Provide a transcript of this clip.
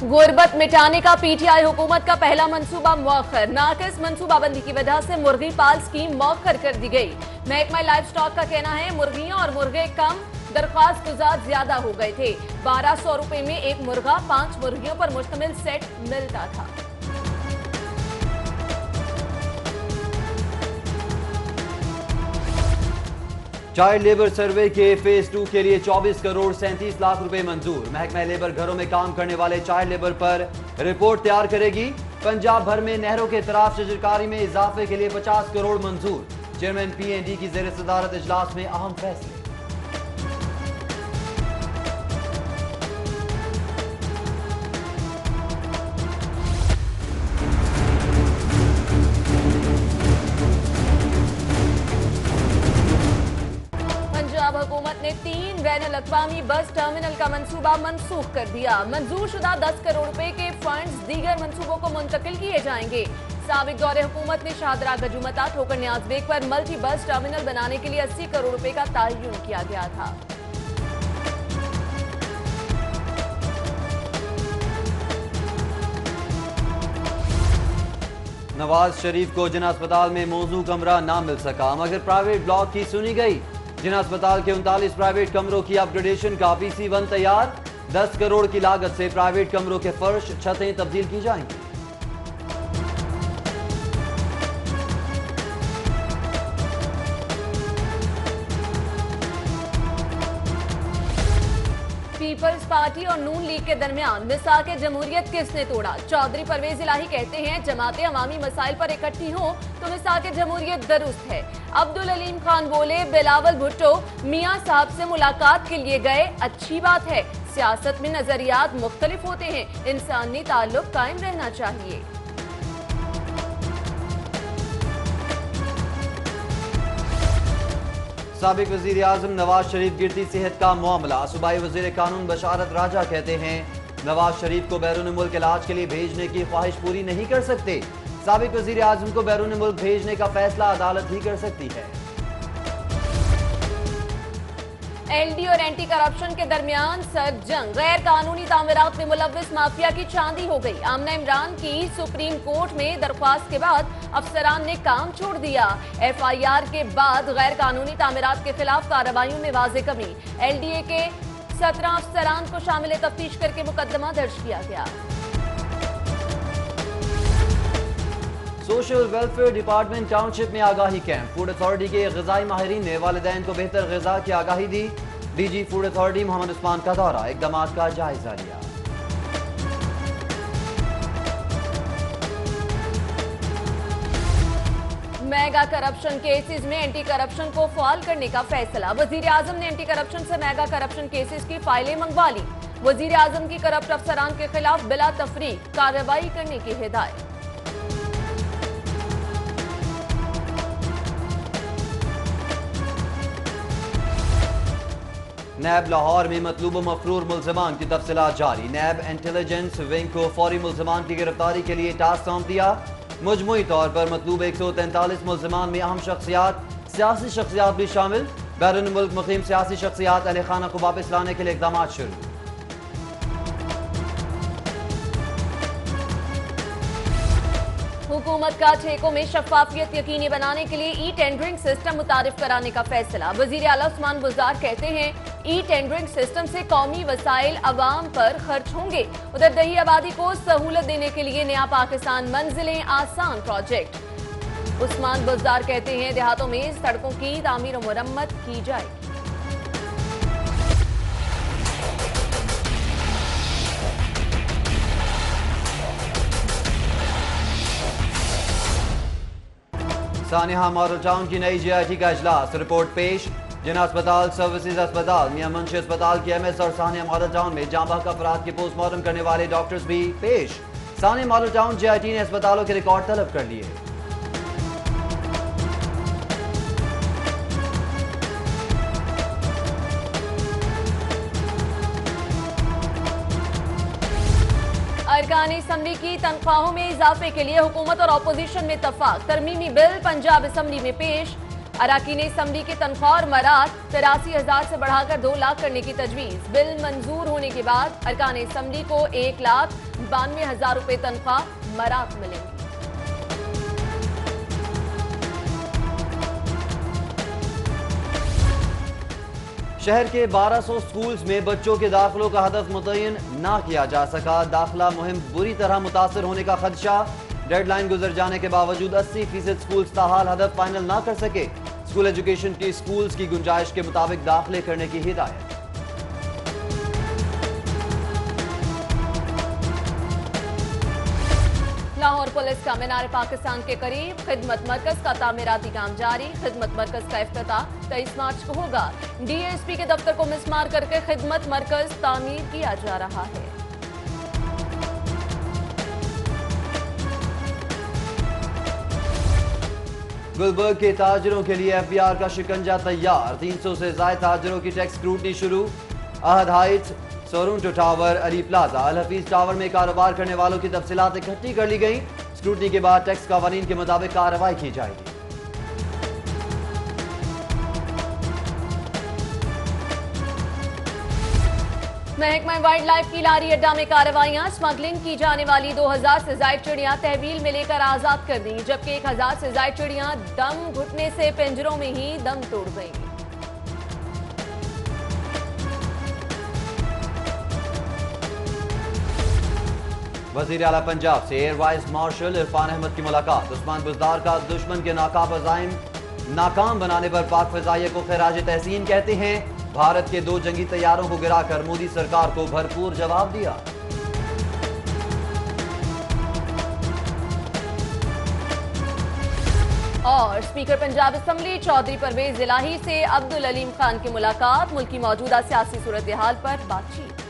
गुर्बत मिटाने का पीटीआई हुकूमत का पहला मंसूबा मौखर। नाकिस मंसूबाबंदी की वजह से मुर्गी पाल स्कीम मौखर कर दी गई। महकमा लाइव स्टॉक का कहना है मुर्गियां और मुर्गे कम, दरख्वास्त गुजार ज्यादा हो गए थे। 1200 रुपए में एक मुर्गा 5 मुर्गियों पर मुश्तमिल सेट मिलता था। चाइल्ड लेबर सर्वे के फेज 2 के लिए 24 करोड़ 37 लाख रुपए मंजूर। महकमा लेबर घरों में काम करने वाले चाइल्ड लेबर पर रिपोर्ट तैयार करेगी। पंजाब भर में नहरों के तराफ शजरकारी में इजाफे के लिए 50 करोड़ मंजूर। चेयरमैन पीएनडी की ज़ेर सदारत इजलास में अहम फैसले। हुकूमत ने 3 बैनुल अक़वामी बस टर्मिनल का मंसूबा मनसूख कर दिया। मंजूर शुदा 10 करोड़ रुपए के फंड्स दीगर मंसूबों को मुंतकिल किए जाएंगे। साबिक दौरे हुकूमत ने शाहदरा गजुमता ठोकर न्याज बेग पर मल्टी बस टर्मिनल बनाने के लिए 80 करोड़ रुपए का तयन किया गया था। नवाज शरीफ को जिना अस्पताल में मौजू कमरा ना मिल सका, मगर प्राइवेट ब्लॉक की सुनी गई। जिना अस्पताल के 39 प्राइवेट कमरों की अपग्रेडेशन का PC1 तैयार। 10 करोड़ की लागत से प्राइवेट कमरों के फर्श छतें तब्दील की जाएंगी। पीपल्स पार्टी और नून लीग के दरमियान मिसाक जमहूरियत किसने तोड़ा? चौधरी परवेज इलाही कहते हैं जमातें अवामी मसाइल पर इकट्ठी हों तो मिसाक जमहूरियत दुरुस्त है। अब्दुल अलीम खान बोले बिलावल भुट्टो मियां साहब से मुलाकात के लिए गए, अच्छी बात है। सियासत में नजरियात मुख्तलिफ होते हैं, इंसानी ताल्लुक कायम रहना चाहिए। साबिक वजीर आजम नवाज शरीफ गिरती सेहत का मामला। सूबाई वजीर कानून बशारत राजा कहते हैं नवाज शरीफ को बैरून मुल्क इलाज के लिए भेजने की ख्वाहिश पूरी नहीं कर सकते। साबिक वजीर आजम को बैरून मुल्क भेजने का फैसला अदालत ही कर सकती है। LD और एंटी करप्शन के दरमियान सर्द जंग। गैर कानूनी तामीरात में मुलव्विस माफिया की चांदी हो गई। आमना इमरान की सुप्रीम कोर्ट में दरख्वास्त के बाद अफसरान ने काम छोड़ दिया। FIR के बाद गैर कानूनी तामीरात के खिलाफ कार्रवाइयों में वाज़े कमी। LDA के 17 अफसरान को शामिल तफ्तीश करके मुकदमा दर्ज किया गया। सोशल वेलफेयर डिपार्टमेंट टाउनशिप में आगाही कैंप। फूड अथॉरिटी के ग़िज़ाई माहिरीन ने वालिदैन को बेहतर ग़िज़ा की आगाही दी। DG food authority Mohammad Usman का दौरा, इक़दामात का जायजा लिया। मेगा करप्शन केसेस में एंटी करप्शन को फाल करने का फैसला। वजीर आजम ने एंटी करप्शन से मेगा करप्शन केसेस की फाइलें मंगवा ली। वजीर आजम की करप्ट अफसरान के खिलाफ बिला तफरीक कार्रवाई करने की हिदायत। नैब लाहौर में मतलूब मफरूर मुल्ज़मान की तफसीलात जारी। नैब इंटेलिजेंस विंग को फौरी मुल्ज़मान की गिरफ्तारी के लिए टास्क सौंप दिया। मजमूई तौर पर मतलूब 143 मुल्ज़मान में अहम शख्सियात, सियासी शख्सियात भी शामिल। बैरून मुल्क मुकीम सियासी शख्सियात अहले खाना को वापस लाने के लिए इक़दाम शुरू। हुकूमत का ठेकों में शफाफियत यकीनी बनाने के लिए टेंडरिंग सिस्टम मुतारिफ कराने का फैसला। वजीर आला उस्मान बुज़दार कहते हैं टेंडरिंग सिस्टम से कौमी वसाइल अवाम पर खर्च होंगे। उधर दही आबादी को सहूलत देने के लिए नया पाकिस्तान मंजिलें आसान प्रोजेक्ट। उस्मान बुज़दार कहते हैं देहातों में सड़कों की तामीर और मुरम्मत की जाएगी। सानिहा मॉडल टाउन की नई JIT का इजलास। रिपोर्ट पेश। जिना अस्पताल, सर्विसेज अस्पताल, मियां मुंशी अस्पताल की MS और सानिया मॉडल टाउन में जांबा अफराद के पोस्टमार्टम करने वाले डॉक्टर्स भी पेश। सानिया मॉडल टाउन JIT ने अस्पतालों के रिकॉर्ड तलब कर लिए। अरकान असम्बली की तनख्वाहों में इजाफे के लिए हुकूमत और अपोजिशन में इत्तफाक। तरमीमी बिल पंजाब असम्बली में पेश। अरकान असम्बली की तनख्वाह और मरात 83,000 से बढ़ाकर 2 लाख करने की तजवीज। बिल मंजूर होने के बाद अरकान असम्बली को 1,92,000 रुपए तनख्वाह मरात मिलेंगी। शहर के 1200 स्कूल्स में बच्चों के दाखिलों का हदफ मुतय्यन ना किया जा सका। दाखिला मुहिम बुरी तरह मुतासर होने का खदशा। डेडलाइन गुजर जाने के बावजूद 80% स्कूल्स ताहाल हदफ फाइनल ना कर सके। स्कूल एजुकेशन की स्कूल्स की गुंजाइश के मुताबिक दाखिले करने की हिदायत। लाहौर पुलिस का मीनार पाकिस्तान के करीब खिदमत मरकज का तामीराती काम जारी। खिदमत मरकज का इफ्तिताह 23 मार्च को होगा। डीएसपी के दफ्तर को मिसमार करके खिदमत मरकज तामीर किया जा रहा है। गुलबर्ग के ताजरों के लिए एफबीआर का शिकंजा तैयार। 300 से ज्यादा ताजरों की टैक्स स्क्रूटनी शुरू। अहद हाइट्स, सोरूंटो टावर, अली प्लाजा, अल हफीज टावर में कारोबार करने वालों की तफसीलात इकट्ठी कर ली गई। स्क्रूटनी के बाद टैक्स कानून के मुताबिक कार्रवाई की जाएगी। महकमा वाइल्ड लाइफ की लारी अड्डा में कार्रवाइयां। स्मगलिंग की जाने वाली 2000 से ज्यादा चिड़ियां तहवील में लेकर आजाद कर दी, जबकि 1000 से ज्यादा चिड़ियां दम घुटने से पिंजरों में ही दम तोड़ गईं। वजीर आला पंजाब से air vice marshal Irfan Ahmed की मुलाकात। उस्मान बुजदार का दुश्मन के नाकाब अज़ाइम नाकाम बनाने पर पाक फ़िज़ाइया को खिराज तहसीन कहते हैं। भारत के 2 जंगी तैयारों को गिराकर मोदी सरकार को भरपूर जवाब दिया। और स्पीकर पंजाब असम्बली चौधरी परवेज इलाही से अब्दुल अलीम खान की मुलाकात। मुल्क की मौजूदा सियासी सूरत हाल पर बातचीत।